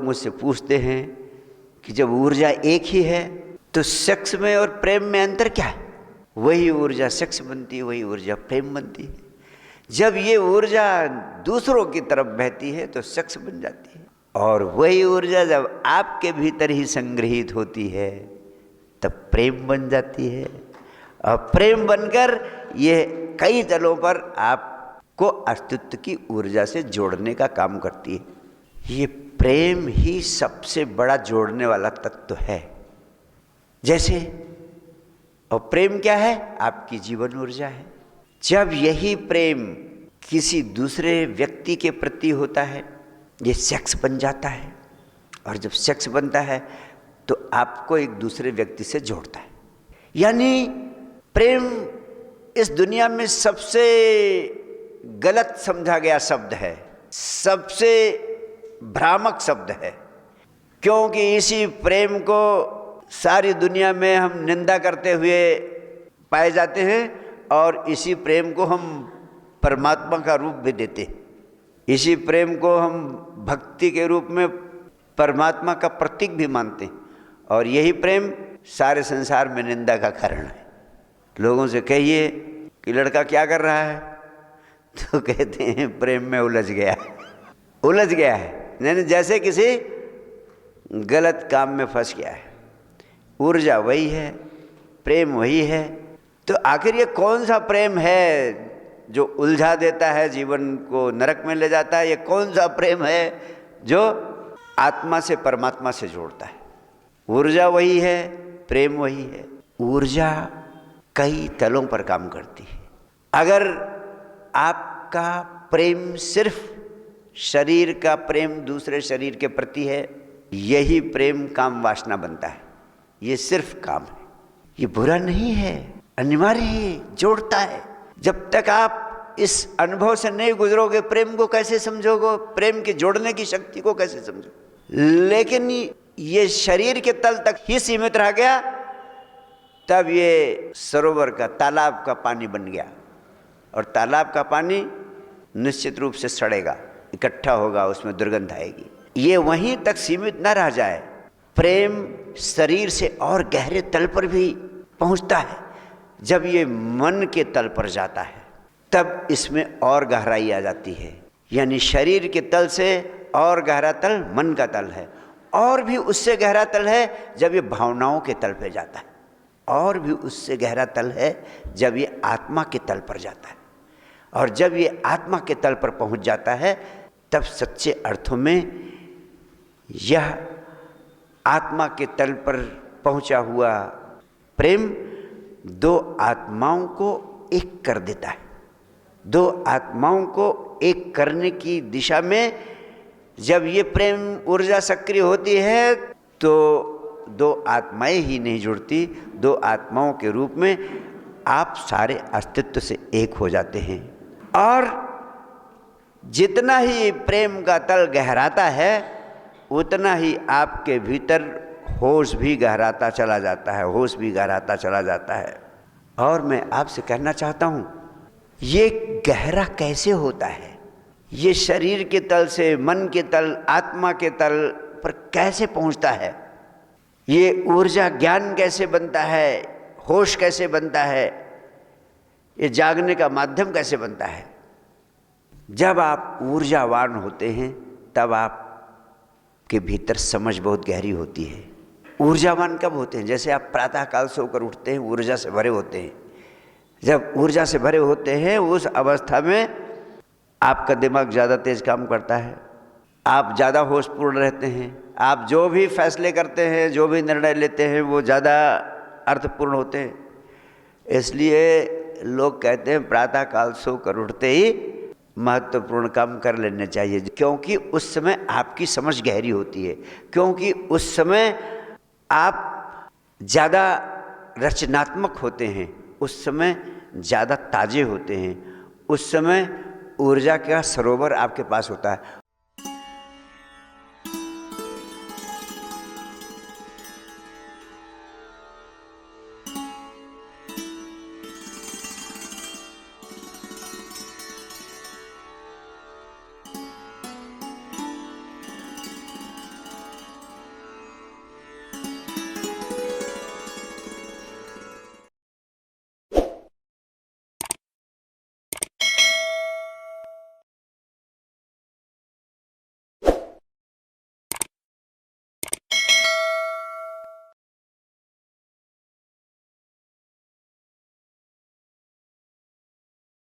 लोग मुझसे पूछते हैं कि जब ऊर्जा एक ही है तो सेक्स में और प्रेम में अंतर क्या है? वही ऊर्जा सेक्स बनती है, वही ऊर्जा प्रेम बनती है। जब ये ऊर्जा दूसरों की तरफ बहती है तो सेक्स बन जाती है, और वही ऊर्जा जब आपके भीतर ही संग्रहित होती है तब प्रेम बन जाती है। और प्रेम बनकर ये कई तलों पर आपको अस्तित्व की ऊर्जा से जोड़ने का काम करती है। ये प्रेम ही सबसे बड़ा जोड़ने वाला तत्व है। जैसे, और प्रेम क्या है? आपकी जीवन ऊर्जा है। जब यही प्रेम किसी दूसरे व्यक्ति के प्रति होता है, ये सेक्स बन जाता है, और जब सेक्स बनता है तो आपको एक दूसरे व्यक्ति से जोड़ता है। यानी प्रेम इस दुनिया में सबसे गलत समझा गया शब्द है, सबसे भ्रामक शब्द है, क्योंकि इसी प्रेम को सारी दुनिया में हम निंदा करते हुए पाए जाते हैं, और इसी प्रेम को हम परमात्मा का रूप भी देते हैं। इसी प्रेम को हम भक्ति के रूप में परमात्मा का प्रतीक भी मानते हैं, और यही प्रेम सारे संसार में निंदा का कारण है। लोगों से कहिए कि लड़का क्या कर रहा है, तो कहते हैं प्रेम में उलझ गया है। नहीं, जैसे किसी गलत काम में फंस गया है। ऊर्जा वही है, प्रेम वही है, तो आखिर ये कौन सा प्रेम है जो उलझा देता है, जीवन को नरक में ले जाता है? ये कौन सा प्रेम है जो आत्मा से परमात्मा से जोड़ता है? ऊर्जा वही है, प्रेम वही है। ऊर्जा कई तलों पर काम करती है। अगर आपका प्रेम सिर्फ शरीर का प्रेम दूसरे शरीर के प्रति है, यही प्रेम काम वासना बनता है। ये सिर्फ काम है, ये बुरा नहीं है, अनिवार्य है, जोड़ता है। जब तक आप इस अनुभव से नहीं गुजरोगे, प्रेम को कैसे समझोगे? प्रेम के जोड़ने की शक्ति को कैसे समझोगे? लेकिन ये शरीर के तल तक ही सीमित रह गया, तब ये सरोवर का, तालाब का पानी बन गया, और तालाब का पानी निश्चित रूप से सड़ेगा, इकट्ठा होगा, उसमें दुर्गंध आएगी। ये वहीं तक सीमित न रह जाए। प्रेम शरीर से और गहरे तल पर भी पहुंचता है। जब ये मन के तल पर जाता है तब इसमें और गहराई आ जाती है। यानी शरीर के तल से और गहरा तल मन का तल है, और भी उससे गहरा तल है जब ये भावनाओं के तल पे जाता है, और भी उससे गहरा तल है जब ये आत्मा के तल पर जाता है। और जब ये आत्मा के तल पर पहुंच जाता है तब सच्चे अर्थों में यह आत्मा के तल पर पहुंचा हुआ प्रेम दो आत्माओं को एक कर देता है। दो आत्माओं को एक करने की दिशा में जब ये प्रेम ऊर्जा सक्रिय होती है तो दो आत्माएं ही नहीं जुड़ती, दो आत्माओं के रूप में आप सारे अस्तित्व से एक हो जाते हैं। और जितना ही प्रेम का तल गहराता है उतना ही आपके भीतर होश भी गहराता चला जाता है, होश भी गहराता चला जाता है। और मैं आपसे कहना चाहता हूँ, ये गहरा कैसे होता है? ये शरीर के तल से मन के तल, आत्मा के तल पर कैसे पहुँचता है? ये ऊर्जा ज्ञान कैसे बनता है? होश कैसे बनता है? ये जागने का माध्यम कैसे बनता है? जब आप ऊर्जावान होते हैं तब आपके भीतर समझ बहुत गहरी होती है। ऊर्जावान कब होते हैं? जैसे आप प्रातःकाल सोकर उठते हैं, ऊर्जा से भरे होते हैं। जब ऊर्जा से भरे होते हैं उस अवस्था में आपका दिमाग ज़्यादा तेज काम करता है, आप ज़्यादा होशपूर्ण रहते हैं, आप जो भी फैसले करते हैं, जो भी निर्णय लेते हैं वो ज़्यादा अर्थपूर्ण होते हैं। इसलिए लोग कहते हैं प्रातःकाल सोकर उठते ही महत्वपूर्ण काम कर लेने चाहिए, क्योंकि उस समय आपकी समझ गहरी होती है, क्योंकि उस समय आप ज़्यादा रचनात्मक होते हैं, उस समय ज़्यादा ताजे होते हैं, उस समय ऊर्जा का सरोवर आपके पास होता है,